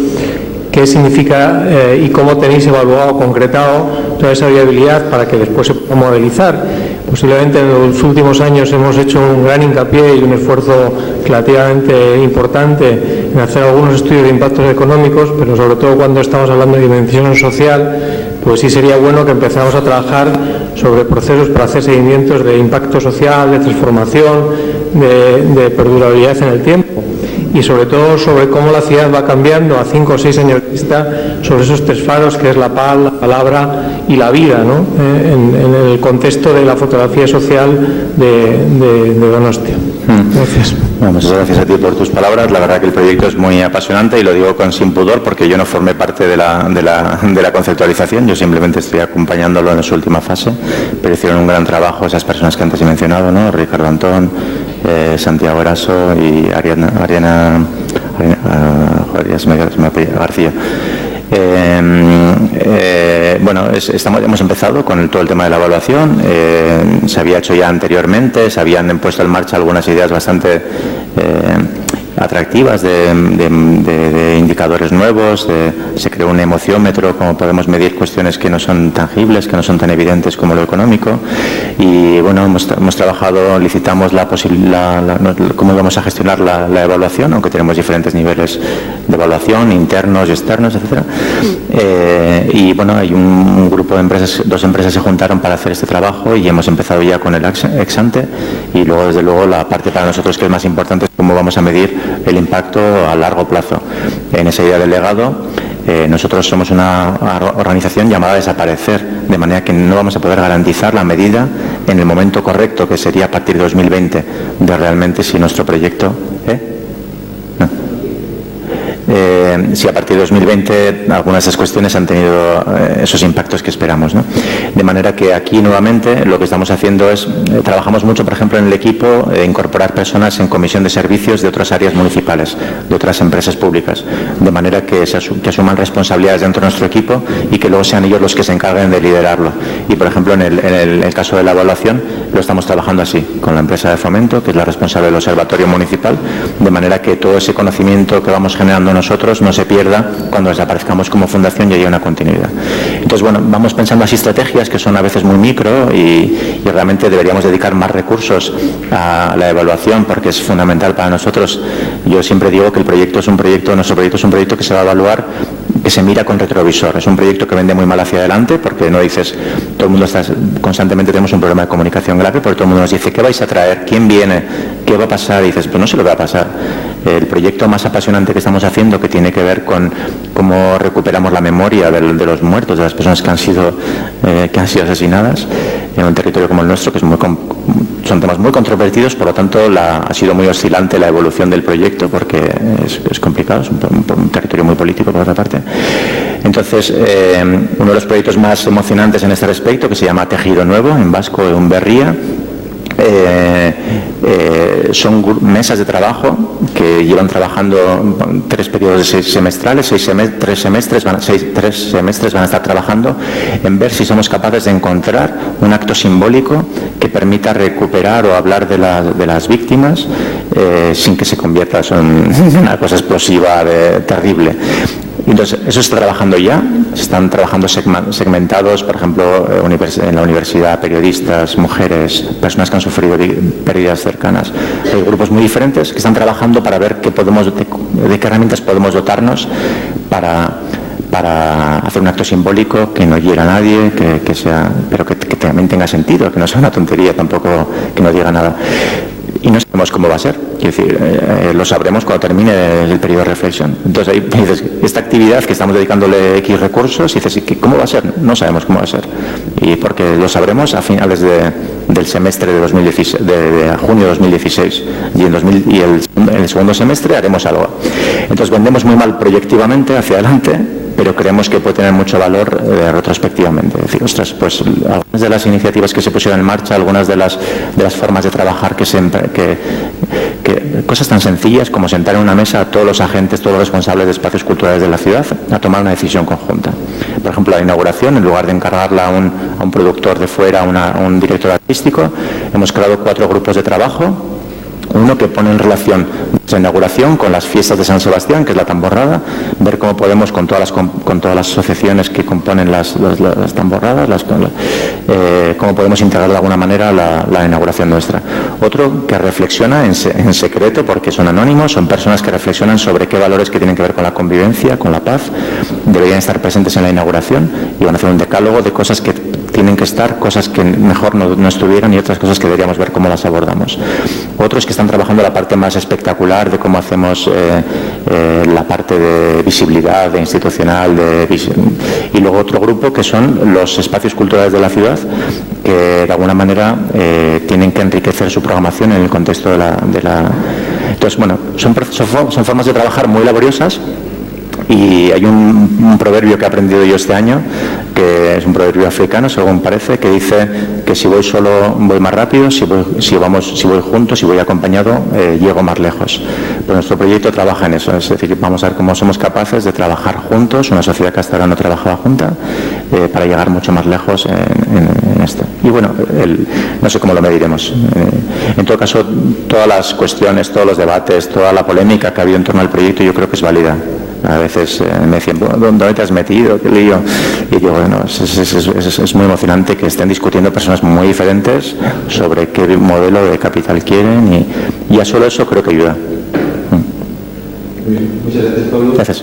qué significa y cómo tenéis evaluado, concretado toda esa viabilidad para que después se pueda modelizar. Posiblemente en los últimos años hemos hecho un gran hincapié y un esfuerzo relativamente importante en hacer algunos estudios de impactos económicos, pero sobre todo cuando estamos hablando de dimensión social, pues sí sería bueno que empezáramos a trabajar sobre procesos para hacer seguimientos de impacto social, de transformación, de perdurabilidad en el tiempo, y sobre todo sobre cómo la ciudad va cambiando a 5 o 6 años vista, sobre esos 3 faros que es la paz, la palabra y la vida, ¿no? En el contexto de la fotografía social de Donostia. Gracias. Bueno, muchas gracias a ti por tus palabras. La verdad que el proyecto es muy apasionante y lo digo sin pudor, porque yo no formé parte de la conceptualización, yo simplemente estoy acompañándolo en su última fase, pero hicieron un gran trabajo esas personas que antes he mencionado, ¿no? Ricardo Antón, Santiago Eraso y Ariana García. Bueno, hemos empezado con todo el tema de la evaluación. Se había hecho ya anteriormente, se habían puesto en marcha algunas ideas bastante atractivas, de indicadores nuevos, se creó un emociómetro, como podemos medir cuestiones que no son tangibles, que no son tan evidentes como lo económico. Y bueno, hemos trabajado, licitamos cómo vamos a gestionar la evaluación, aunque tenemos diferentes niveles de evaluación, internos y externos, etcétera. Y bueno, hay un grupo de empresas, 2 empresas se juntaron para hacer este trabajo y hemos empezado ya con el ex ante, y luego desde luego la parte para nosotros que es más importante es cómo vamos a medir el impacto a largo plazo. En esa idea del legado, nosotros somos una organización llamada a desaparecer, de manera que no vamos a poder garantizar la medida en el momento correcto, que sería a partir de 2020, de realmente si nuestro proyecto... si a partir de 2020 algunas de esas cuestiones han tenido esos impactos que esperamos, ¿no? De manera que aquí nuevamente lo que estamos haciendo es, trabajamos mucho, por ejemplo, en el equipo, incorporar personas en comisión de servicios de otras áreas municipales, de otras empresas públicas, de manera que asuman responsabilidades dentro de nuestro equipo y que luego sean ellos los que se encarguen de liderarlo. Y, por ejemplo, en el caso de la evaluación, lo estamos trabajando así, con la empresa de fomento, que es la responsable del observatorio municipal, de manera que todo ese conocimiento que vamos generando nosotros no se pierda cuando desaparezcamos como fundación y haya una continuidad. Entonces, bueno, vamos pensando así estrategias que son a veces muy micro y realmente deberíamos dedicar más recursos a la evaluación porque es fundamental para nosotros. Yo siempre digo que nuestro proyecto es un proyecto que se va a evaluar, que se mira con retrovisor. Es un proyecto que vende muy mal hacia adelante porque no dices, todo el mundo constantemente tenemos un problema de comunicación grave, porque todo el mundo nos dice, ¿qué vais a traer? ¿Quién viene? ¿Qué va a pasar? Y dices, pues no sé lo que va a pasar. El proyecto más apasionante que estamos haciendo, que tiene que ver con cómo recuperamos la memoria de los muertos, de las personas que han sido asesinadas en un territorio como el nuestro, que son temas muy controvertidos, por lo tanto ha sido muy oscilante la evolución del proyecto porque es complicado, es un territorio muy político por otra parte. Entonces, uno de los proyectos más emocionantes en este respecto, que se llama Tejido Nuevo, en vasco, en Berría, son mesas de trabajo que llevan trabajando 3 periodos de 6 semestrales, 3 semestres van a estar trabajando en ver si somos capaces de encontrar un acto simbólico que permita recuperar o hablar de las víctimas sin que se convierta en una cosa explosiva, terrible. Entonces, eso se está trabajando ya, se están trabajando segmentados, por ejemplo, en la universidad, periodistas, mujeres, personas que han sufrido pérdidas cercanas. Hay grupos muy diferentes que están trabajando para ver de qué herramientas podemos dotarnos para hacer un acto simbólico que no hiera a nadie, pero que también tenga sentido, que no sea una tontería tampoco, que no diga nada. Y no sabemos cómo va a ser, quiero decir, lo sabremos cuando termine el periodo de reflexión. Entonces ahí dices, esta actividad que estamos dedicándole X recursos, y dices, ¿cómo va a ser? No sabemos cómo va a ser. Y porque lo sabremos a finales del semestre de 2016, de junio de 2016, y en el segundo semestre haremos algo. Entonces vendemos muy mal proyectivamente hacia adelante, pero creemos que puede tener mucho valor retrospectivamente. Es decir, ostras, pues algunas de las iniciativas que se pusieron en marcha, algunas de las formas de trabajar que cosas tan sencillas como sentar en una mesa a todos los agentes, todos los responsables de espacios culturales de la ciudad a tomar una decisión conjunta. Por ejemplo, la inauguración, en lugar de encargarla a un productor de fuera, a un director artístico, hemos creado 4 grupos de trabajo. Uno que pone en relación la inauguración con las fiestas de San Sebastián, que es la tamborrada, ver cómo podemos con todas las asociaciones que componen las tamborradas, cómo podemos integrar de alguna manera la inauguración nuestra. Otro que reflexiona en secreto, porque son anónimos, son personas que reflexionan sobre qué valores que tienen que ver con la convivencia, con la paz, deberían estar presentes en la inauguración y van a hacer un decálogo de cosas que tienen que estar, cosas que mejor no estuvieran y otras cosas que deberíamos ver cómo las abordamos. Otros que están trabajando la parte más espectacular de cómo hacemos la parte de visibilidad, de institucional, y luego otro grupo que son los espacios culturales de la ciudad, que de alguna manera tienen que enriquecer su programación en el contexto de la... Entonces, bueno, son formas de trabajar muy laboriosas. Y hay un proverbio que he aprendido yo este año, que es un proverbio africano, según parece, que dice que si voy solo voy más rápido, si voy juntos, si voy acompañado, llego más lejos. Pues nuestro proyecto trabaja en eso, es decir, vamos a ver cómo somos capaces de trabajar juntos, una sociedad que hasta ahora no trabajaba junta, para llegar mucho más lejos en esto. Y bueno, no sé cómo lo mediremos. En todo caso, todas las cuestiones, todos los debates, toda la polémica que ha habido en torno al proyecto, yo creo que es válida. A veces me decían, ¿dónde te has metido? ¿Qué lío? Y yo, bueno, es muy emocionante que estén discutiendo personas muy diferentes sobre qué modelo de capital quieren y ya solo eso creo que ayuda. Muchas gracias, Pablo. Gracias.